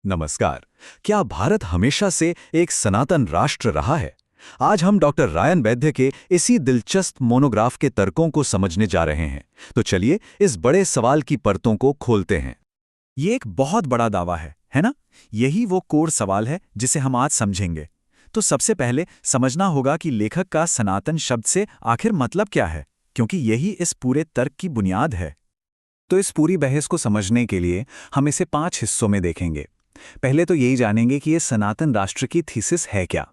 नमस्कार। क्या भारत हमेशा से एक सनातन राष्ट्र रहा है? आज हम डॉक्टर रायन वैद्य के इसी दिलचस्प मोनोग्राफ के तर्कों को समझने जा रहे हैं। तो चलिए इस बड़े सवाल की परतों को खोलते हैं। ये एक बहुत बड़ा दावा है ना? यही वो कोर सवाल है जिसे हम आज समझेंगे। तो सबसे पहले समझना होगा कि लेखक का सनातन शब्द से आखिर मतलब क्या है, क्योंकि यही इस पूरे तर्क की बुनियाद है। तो इस पूरी बहस को समझने के लिए हम इसे 5 हिस्सों में देखेंगे। पहले तो यही जानेंगे कि ये सनातन राष्ट्र की थीसिस है क्या।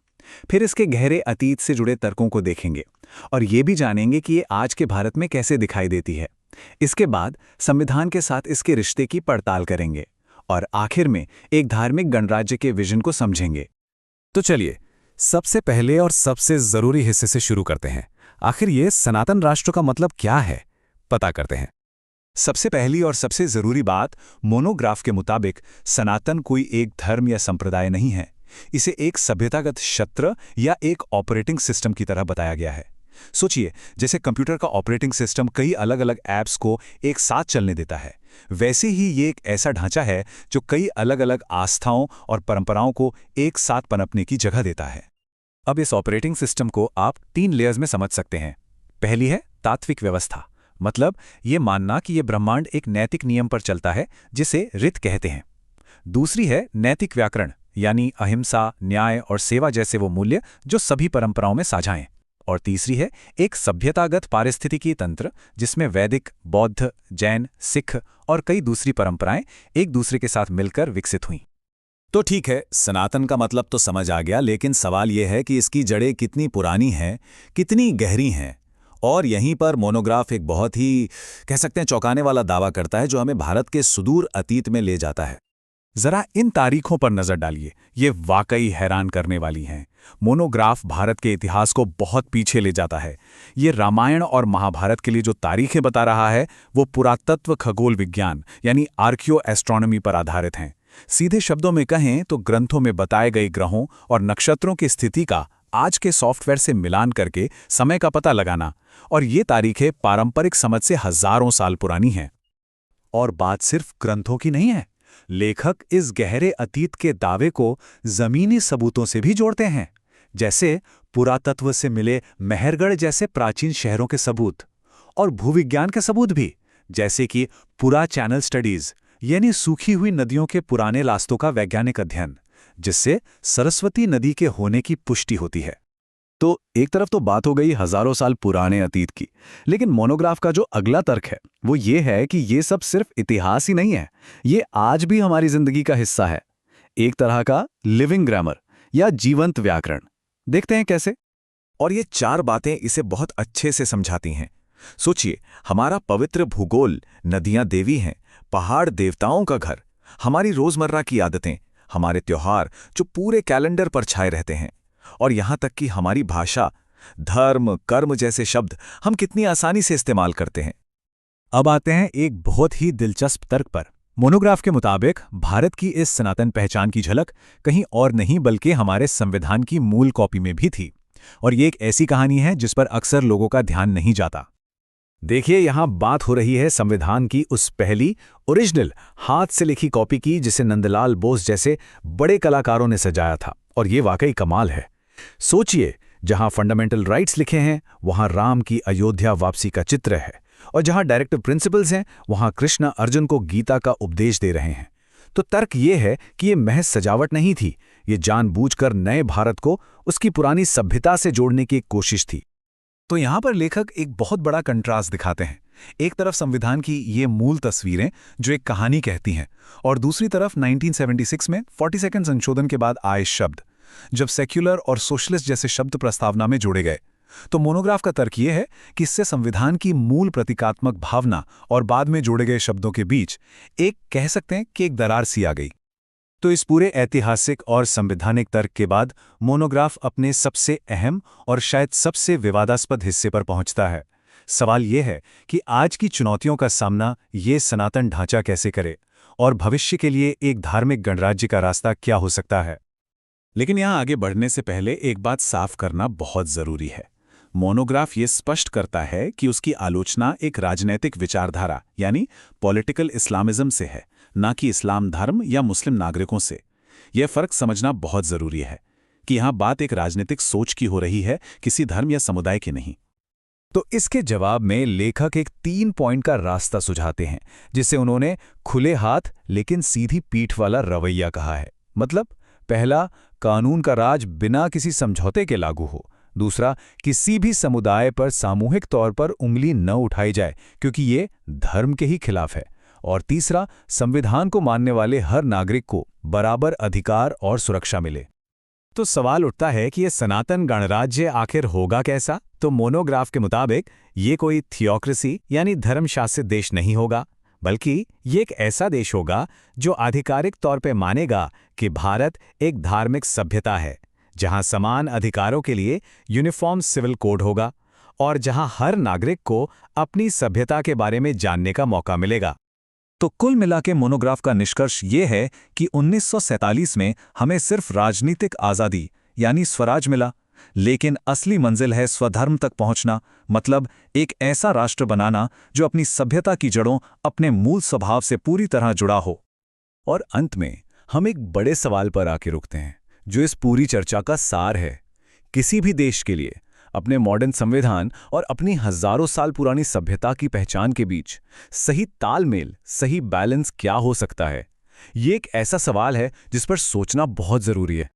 फिर इसके गहरे अतीत से जुड़े तर्कों को देखेंगे और ये भी जानेंगे कि ये आज के भारत में कैसे दिखाई देती है। इसके बाद संविधान के साथ इसके रिश्ते की पड़ताल करेंगे और आखिर में एक धार्मिक गणराज्य के विजन को समझेंगे। तो चलिए सबसे पहले और सबसे जरूरी हिस्से से शुरू करते हैं। आखिर ये सनातन राष्ट्र का मतलब क्या है, पता करते हैं। सबसे पहली और सबसे जरूरी बात, मोनोग्राफ के मुताबिक सनातन कोई एक धर्म या संप्रदाय नहीं है। इसे एक सभ्यतागत क्षेत्र या एक ऑपरेटिंग सिस्टम की तरह बताया गया है। सोचिए, जैसे कंप्यूटर का ऑपरेटिंग सिस्टम कई अलग अलग ऐप्स को एक साथ चलने देता है, वैसे ही ये एक ऐसा ढांचा है जो कई अलग अलग आस्थाओं और परंपराओं को एक साथ पनपने की जगह देता है। अब इस ऑपरेटिंग सिस्टम को आप 3 लेयर्स में समझ सकते हैं। पहली है तात्विक व्यवस्था, मतलब ये मानना कि ये ब्रह्मांड एक नैतिक नियम पर चलता है जिसे ऋत कहते हैं। दूसरी है नैतिक व्याकरण, यानी अहिंसा, न्याय और सेवा जैसे वो मूल्य जो सभी परंपराओं में साझा हैं। और तीसरी है एक सभ्यतागत पारिस्थितिकी तंत्र, जिसमें वैदिक, बौद्ध, जैन, सिख और कई दूसरी परंपराएं एक दूसरे के साथ मिलकर विकसित हुईं। तो ठीक है, सनातन का मतलब तो समझ आ गया, लेकिन सवाल यह है कि इसकी जड़ें कितनी पुरानी हैं, कितनी गहरी हैं। और यहीं पर मोनोग्राफ एक बहुत ही कह सकते हैं चौंकाने वाला दावा करता है जो हमें भारत के सुदूर अतीत में ले जाता है। जरा इन तारीखों पर नजर डालिए, ये वाकई हैरान करने वाली हैं। मोनोग्राफ भारत के इतिहास को बहुत पीछे ले जाता है। ये रामायण और महाभारत के लिए जो तारीखें बता रहा है वो पुरातत्व खगोल विज्ञान यानी आर्कियो एस्ट्रोनॉमी पर आधारित हैं। सीधे शब्दों में कहें तो ग्रंथों में बताए गए ग्रहों और नक्षत्रों की स्थिति का आज के सॉफ्टवेयर से मिलान करके समय का पता लगाना, और ये तारीखें पारंपरिक समझ से हजारों साल पुरानी हैं। और बात सिर्फ ग्रंथों की नहीं है। लेखक इस गहरे अतीत के दावे को जमीनी सबूतों से भी जोड़ते हैं, जैसे पुरातत्व से मिले मेहरगढ़ जैसे प्राचीन शहरों के सबूत, और भूविज्ञान के सबूत भी, जैसे कि पुरा चैनल स्टडीज यानी सूखी हुई नदियों के पुराने रास्तों का वैज्ञानिक अध्ययन, जिससे सरस्वती नदी के होने की पुष्टि होती है। तो एक तरफ तो बात हो गई हजारों साल पुराने अतीत की, लेकिन मोनोग्राफ का जो अगला तर्क है वो ये है कि ये सब सिर्फ इतिहास ही नहीं है, ये आज भी हमारी जिंदगी का हिस्सा है। एक तरह का लिविंग ग्रामर या जीवंत व्याकरण। देखते हैं कैसे। और ये 4 बातें इसे बहुत अच्छे से समझाती हैं। सोचिए, हमारा पवित्र भूगोल, नदियां देवी हैं, पहाड़ देवताओं का घर, हमारी रोजमर्रा की आदतें, हमारे त्योहार जो पूरे कैलेंडर पर छाए रहते हैं, और यहां तक कि हमारी भाषा, धर्म, कर्म जैसे शब्द हम कितनी आसानी से इस्तेमाल करते हैं। अब आते हैं एक बहुत ही दिलचस्प तर्क पर। मोनोग्राफ के मुताबिक भारत की इस सनातन पहचान की झलक कहीं और नहीं बल्कि हमारे संविधान की मूल कॉपी में भी थी। और ये एक ऐसी कहानी है जिस पर अक्सर लोगों का ध्यान नहीं जाता। देखिए, यहां बात हो रही है संविधान की उस पहली ओरिजिनल हाथ से लिखी कॉपी की, जिसे नंदलाल बोस जैसे बड़े कलाकारों ने सजाया था। और ये वाकई कमाल है। सोचिए, जहां फंडामेंटल राइट्स लिखे हैं वहां राम की अयोध्या वापसी का चित्र है, और जहां डायरेक्टिव प्रिंसिपल्स हैं वहां कृष्ण अर्जुन को गीता का उपदेश दे रहे हैं। तो तर्क ये है कि ये महज सजावट नहीं थी, ये जानबूझकर नए भारत को उसकी पुरानी सभ्यता से जोड़ने की एक कोशिश थी। तो यहां पर लेखक एक बहुत बड़ा कंट्रास्ट दिखाते हैं। एक तरफ संविधान की ये मूल तस्वीरें जो एक कहानी कहती हैं, और दूसरी तरफ 1976 में 42nd संशोधन के बाद आए शब्द, जब सेक्युलर और सोशलिस्ट जैसे शब्द प्रस्तावना में जोड़े गए। तो मोनोग्राफ का तर्क यह है कि इससे संविधान की मूल प्रतीकात्मक भावना और बाद में जोड़े गए शब्दों के बीच एक कह सकते हैं कि एक दरार सी आ गई। तो इस पूरे ऐतिहासिक और संवैधानिक तर्क के बाद मोनोग्राफ अपने सबसे अहम और शायद सबसे विवादास्पद हिस्से पर पहुंचता है। सवाल यह है कि आज की चुनौतियों का सामना ये सनातन ढांचा कैसे करे, और भविष्य के लिए एक धार्मिक गणराज्य का रास्ता क्या हो सकता है। लेकिन यहां आगे बढ़ने से पहले एक बात साफ करना बहुत जरूरी है। मोनोग्राफ ये स्पष्ट करता है कि उसकी आलोचना एक राजनैतिक विचारधारा यानी पॉलिटिकल इस्लामिज्म से है, ना कि इस्लाम धर्म या मुस्लिम नागरिकों से। यह फर्क समझना बहुत जरूरी है कि यहाँ बात एक राजनीतिक सोच की हो रही है, किसी धर्म या समुदाय की नहीं। तो इसके जवाब में लेखक एक 3 पॉइंट का रास्ता सुझाते हैं, जिसे उन्होंने खुले हाथ लेकिन सीधी पीठ वाला रवैया कहा है। मतलब, पहला, कानून का राज बिना किसी समझौते के लागू हो। दूसरा, किसी भी समुदाय पर सामूहिक तौर पर उंगली न उठाई जाए क्योंकि ये धर्म के ही खिलाफ है। और तीसरा, संविधान को मानने वाले हर नागरिक को बराबर अधिकार और सुरक्षा मिले। तो सवाल उठता है कि ये सनातन गणराज्य आखिर होगा कैसा? तो मोनोग्राफ के मुताबिक ये कोई थियोक्रेसी यानी धर्मशासित देश नहीं होगा, बल्कि ये एक ऐसा देश होगा जो आधिकारिक तौर पे मानेगा कि भारत एक धार्मिक सभ्यता है, जहां समान अधिकारों के लिए यूनिफॉर्म सिविल कोड होगा और जहां हर नागरिक को अपनी सभ्यता के बारे में जानने का मौका मिलेगा। तो कुल मिला के मोनोग्राफ का निष्कर्ष ये है कि 1947 में हमें सिर्फ राजनीतिक आज़ादी यानी स्वराज मिला, लेकिन असली मंजिल है स्वधर्म तक पहुंचना, मतलब एक ऐसा राष्ट्र बनाना जो अपनी सभ्यता की जड़ों, अपने मूल स्वभाव से पूरी तरह जुड़ा हो। और अंत में हम एक बड़े सवाल पर आके रुकते हैं, जो इस पूरी चर्चा का सार है। किसी भी देश के लिए अपने मॉडर्न संविधान और अपनी हजारों साल पुरानी सभ्यता की पहचान के बीच सही तालमेल, सही बैलेंस क्या हो सकता है? ये एक ऐसा सवाल है जिस पर सोचना बहुत जरूरी है।